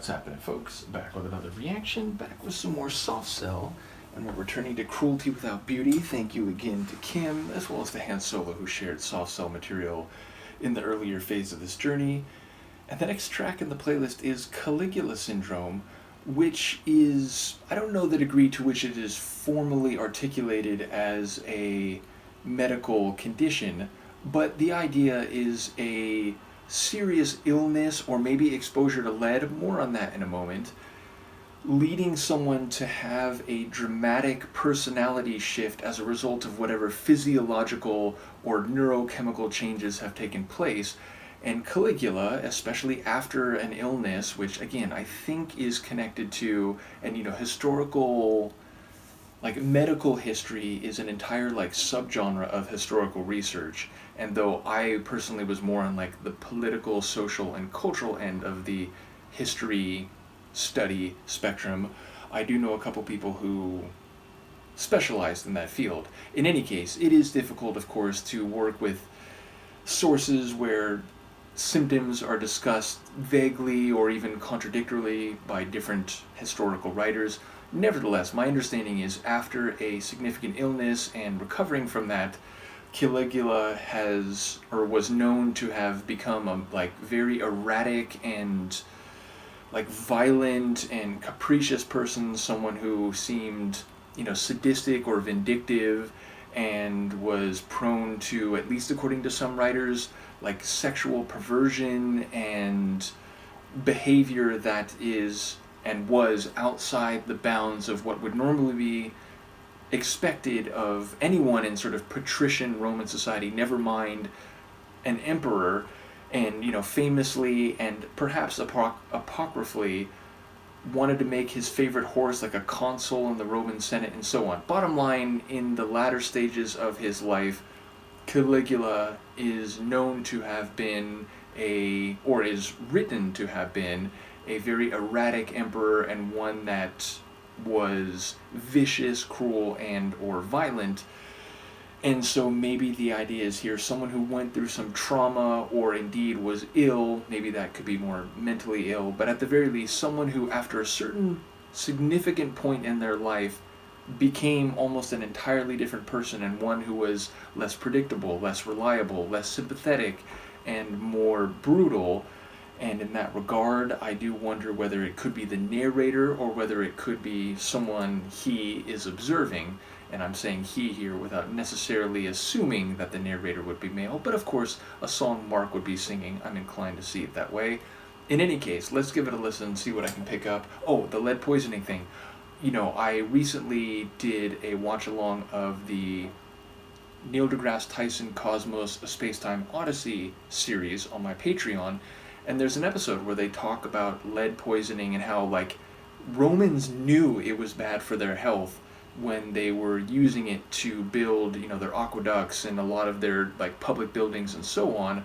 What's happening, folks? Back with another reaction, back with some more Soft Cell, and we're returning to Cruelty Without Beauty. Thank you again to Kim, as well as to Han Solo, who shared Soft Cell material in the earlier phase of this journey. And the next track in the playlist is Caligula Syndrome, which is, I don't know the degree to which it is formally articulated as a medical condition, but the idea is a serious illness or maybe exposure to lead, more on that in a moment, leading someone to have a dramatic personality shift as a result of whatever physiological or neurochemical changes have taken place. And Caligula, especially after an illness, which again I think is connected to, and historical, like medical history is an entire subgenre of historical research. And though I personally was more on the political, social, and cultural end of the history study spectrum, I do know a couple people who specialized in that field. In any case, it is difficult, of course, to work with sources where symptoms are discussed vaguely or even contradictorily by different historical writers. Nevertheless, my understanding is after a significant illness and recovering from that, Caligula was known to have become a very erratic and violent and capricious person, someone who seemed sadistic or vindictive, and was prone to, at least according to some writers, sexual perversion and behavior that is and was outside the bounds of what would normally be expected of anyone in sort of patrician Roman society, never mind an emperor. And famously and perhaps apocryphally wanted to make his favorite horse a consul in the Roman Senate and so on. Bottom line, in the latter stages of his life, Caligula is known to have been or is written to have been, a very erratic emperor, and one that was vicious, cruel, and or violent. And so maybe the idea is here, someone who went through some trauma or indeed was ill, maybe that could be more mentally ill, but at the very least, someone who after a certain significant point in their life became almost an entirely different person, and one who was less predictable, less reliable, less sympathetic, and more brutal. And in that regard, I do wonder whether it could be the narrator or whether it could be someone he is observing. And I'm saying he here without necessarily assuming that the narrator would be male, but of course a song Mark would be singing. I'm inclined to see it that way. In any case, let's give it a listen, see what I can pick up. Oh, the lead poisoning thing. I recently did a watch-along of the Neil deGrasse Tyson Cosmos A Space-Time Odyssey series on my Patreon, and there's an episode where they talk about lead poisoning and how Romans knew it was bad for their health when they were using it to build their aqueducts and a lot of their public buildings and so on,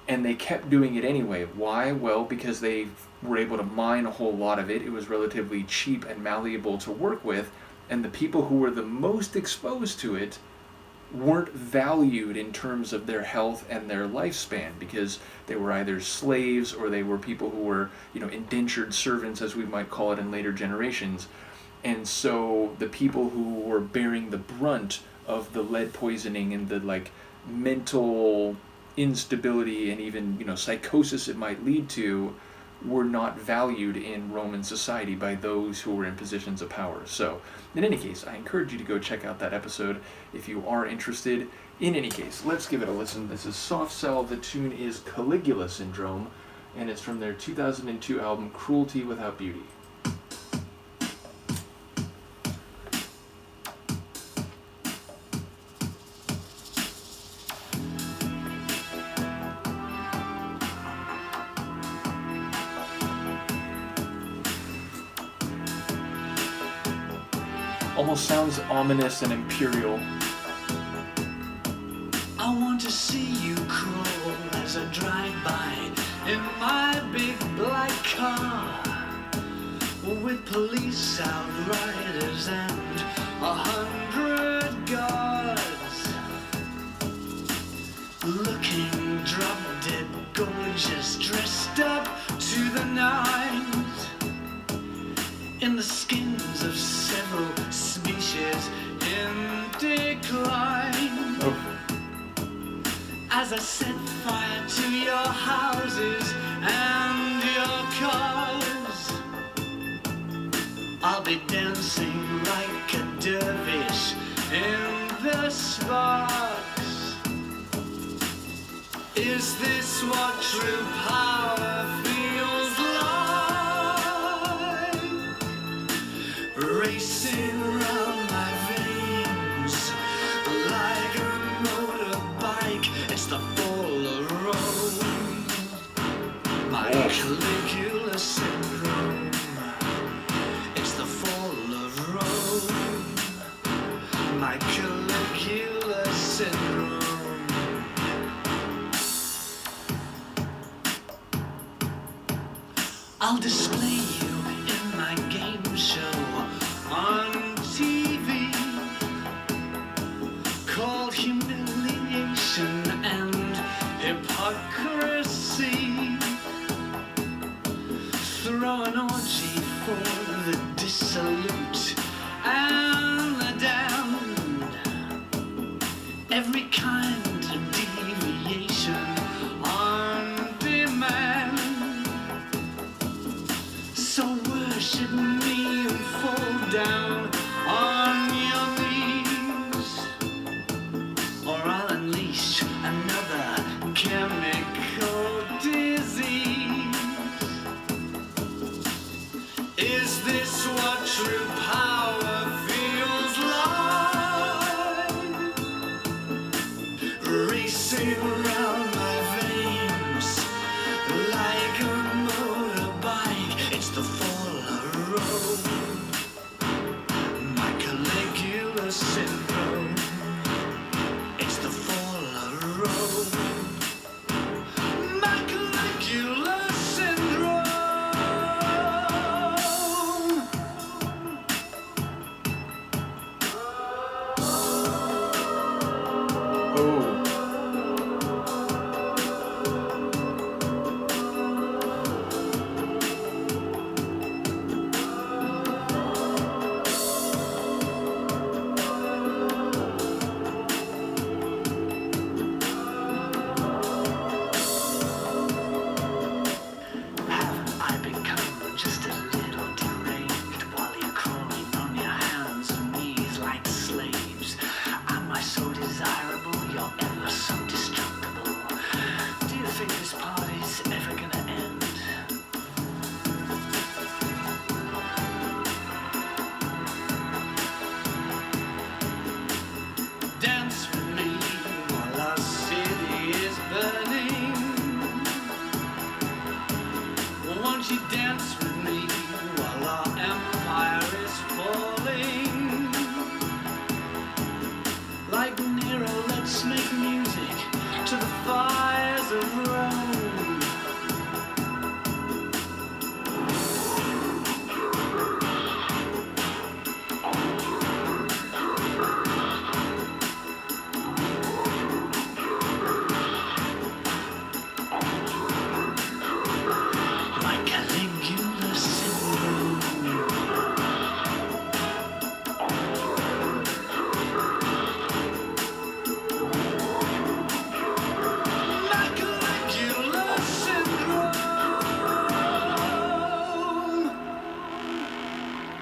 and they kept doing it anyway. Why? Well, because they were able to mine a whole lot of it. It was relatively cheap and malleable to work with, and the people who were the most exposed to it weren't valued in terms of their health and their lifespan, because they were either slaves or they were people who were indentured servants, as we might call it in later generations. And so the people who were bearing the brunt of the lead poisoning and the mental instability and even psychosis it might lead to were not valued in Roman society by those who were in positions of power. So in any case, I encourage you to go check out that episode if you are interested. In any case, let's give it a listen. This is Soft Cell. The tune is Caligula Syndrome, and it's from their 2002 album Cruelty Without Beauty. Almost sounds ominous and imperial. I want to see you crawl as I drive by in my big black car, with police outriders and 100 guards, looking drop dead gorgeous, dressed up to the nines. in the skins of several species in decline. Oh. As I set fire to your houses and your cars, I'll be dancing like a dervish in the sparks. Is this what true power feels like? Racing around my veins like a motorbike. It's the fall of Rome, my Caligula syndrome. It's the fall of Rome, my Caligula syndrome. I'll display you in my game show on TV, called Humiliation and Hypocrisy. Throw an orgy for the dissolute and the damned. Every kind of deviation on demand. So worship me and fall down on your knees, or I'll unleash another chemical disease. Is this what true power feels like? Racing around my veins like a motorbike. It's the fall of Rome, my Caligula syndrome. It's the fall of Rome, my Caligula syndrome. Oh. Haven't I become just a little deranged while you're crawling on your hands and knees like slaves? Am I so desirable? You're ever so destructible. Do you think this party's ever gonna end? Dance with me while our city is burning. Won't you dance with me while our empire is falling? Like Nero, let's make music to the fires of Rome. My Caligula syndrome. My Caligula syndrome.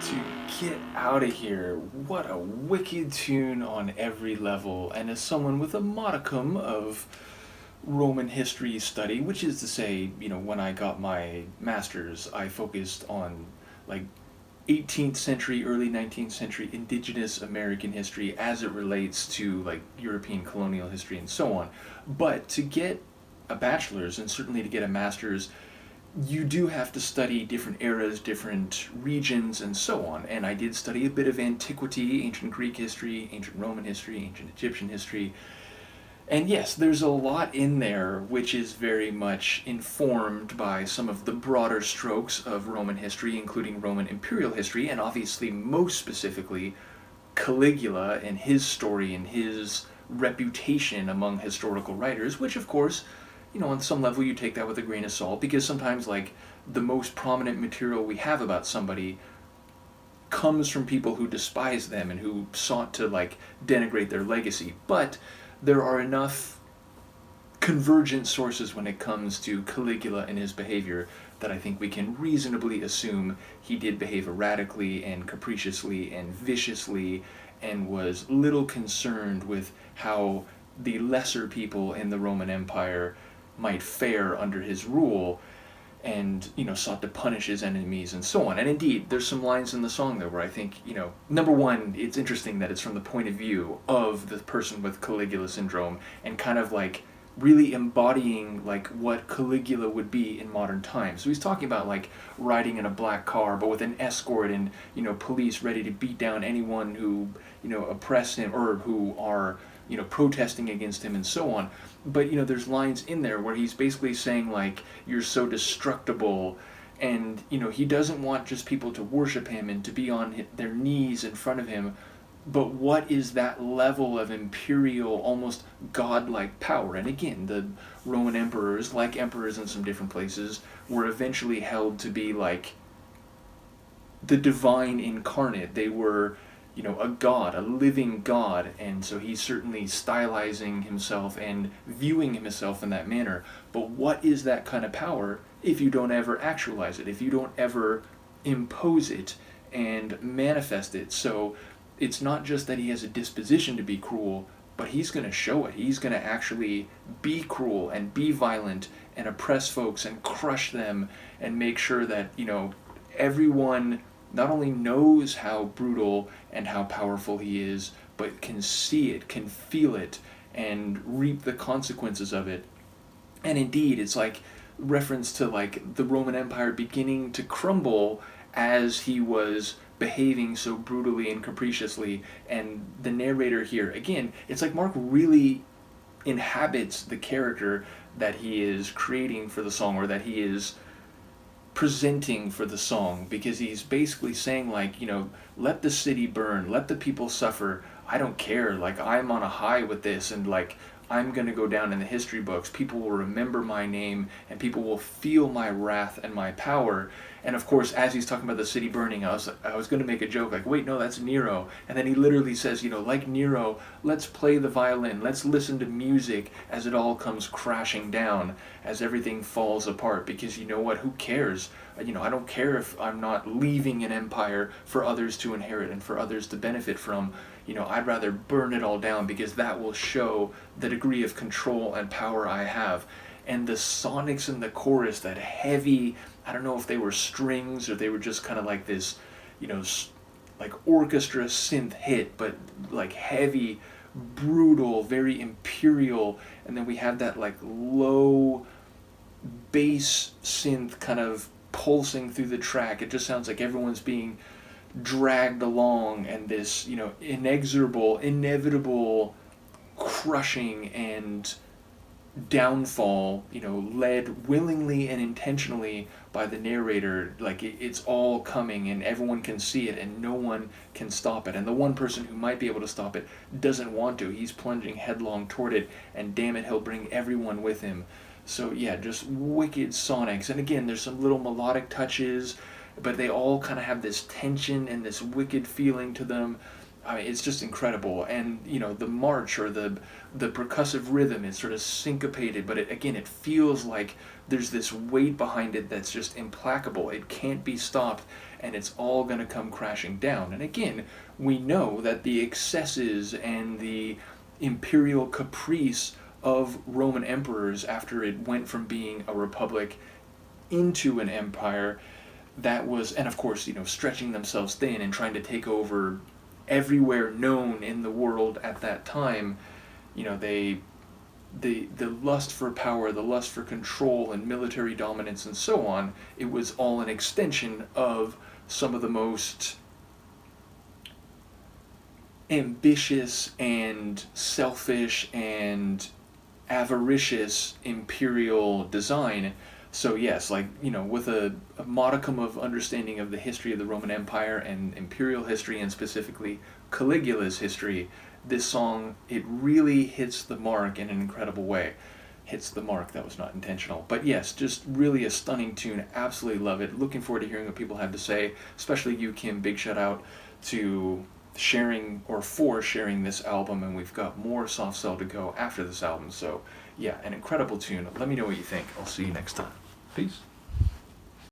To get out of here, what a wicked tune on every level, and as someone with a modicum of Roman history study, which is to say, when I got my master's, I focused on like 18th century, early 19th century indigenous American history as it relates to like European colonial history and so on. But to get a bachelor's, and certainly to get a master's, you do have to study different eras, different regions, and so on. And I did study a bit of antiquity, ancient Greek history, ancient Roman history, ancient Egyptian history. And yes, there's a lot in there which is very much informed by some of the broader strokes of Roman history, including Roman imperial history, and obviously most specifically Caligula and his story and his reputation among historical writers, which of course, on some level you take that with a grain of salt, because sometimes like the most prominent material we have about somebody comes from people who despise them and who sought to like denigrate their legacy. But there are enough convergent sources when it comes to Caligula and his behavior that I think we can reasonably assume he did behave erratically and capriciously and viciously, and was little concerned with how the lesser people in the Roman Empire might fare under his rule, and, you know, sought to punish his enemies and so on. And indeed, there's some lines in the song there where I think, you know, number one, it's interesting that it's from the point of view of the person with Caligula syndrome, and kind of like really embodying like what Caligula would be in modern times. So he's talking about like riding in a black car but with an escort and, you know, police ready to beat down anyone who, you know, oppress him or who are, you know, protesting against him and so on. But, you know, there's lines in there where he's basically saying like, you're so destructible, and, you know, he doesn't want just people to worship him and to be on their knees in front of him. But what is that level of imperial, almost godlike power? And again, the Roman emperors, like emperors in some different places, were eventually held to be like the divine incarnate. They were, you know, a god, a living god, and so he's certainly stylizing himself and viewing himself in that manner. But what is that kind of power if you don't ever actualize it, if you don't ever impose it and manifest it? So it's not just that he has a disposition to be cruel, but he's going to show it. He's going to actually be cruel and be violent and oppress folks and crush them and make sure that, you know, everyone not only knows how brutal and how powerful he is, but can see it, can feel it, and reap the consequences of it. And indeed, it's like reference to like the Roman Empire beginning to crumble as he was behaving so brutally and capriciously. And the narrator here, again, it's like Marc really inhabits the character that he is creating for the song, or that he is presenting for the song, because he's basically saying like, you know, let the city burn, let the people suffer, I don't care, like I'm on a high with this, and like I'm going to go down in the history books, people will remember my name and people will feel my wrath and my power. And of course, as he's talking about the city burning, I was going to make a joke like, wait, no, that's Nero. And then he literally says, you know, like Nero, let's play the violin, let's listen to music as it all comes crashing down, as everything falls apart. Because you know what, who cares? You know, I don't care if I'm not leaving an empire for others to inherit and for others to benefit from. You know, I'd rather burn it all down, because that will show the degree of control and power I have. And the sonics in the chorus, that heavy, I don't know if they were strings or they were just kind of like this, you know, like orchestra synth hit, but like heavy, brutal, very imperial. And then we have that like low bass synth kind of pulsing through the track. It just sounds like everyone's being dragged along, and this, you know, inexorable, inevitable crushing and downfall, you know, led willingly and intentionally by the narrator. Like it's all coming and everyone can see it and no one can stop it. And the one person who might be able to stop it doesn't want to. He's plunging headlong toward it, and damn it, he'll bring everyone with him. So yeah, just wicked sonics. And again, there's some little melodic touches, but they all kind of have this tension and this wicked feeling to them. I mean, it's just incredible. And, you know, the march, or the percussive rhythm, is sort of syncopated, but it feels like there's this weight behind it that's just implacable. It can't be stopped, and it's all going to come crashing down. And again, we know that the excesses and the imperial caprice of Roman emperors after it went from being a republic into an empire, that was, and of course, you know, stretching themselves thin and trying to take over everywhere known in the world at that time. You know, the lust for power, the lust for control and military dominance and so on, it was all an extension of some of the most ambitious and selfish and avaricious imperial design. So yes, like, you know, with a modicum of understanding of the history of the Roman Empire and imperial history, and specifically Caligula's history, this song, it really hits the mark in an incredible way. hits the mark. That was not intentional. But yes, just really a stunning tune. Absolutely love it. Looking forward to hearing what people have to say, especially you, Kim. Big shout out to for sharing this album, and we've got more Soft Cell to go after this album. So yeah, an incredible tune. Let me know what you think. I'll see you next time. Peace.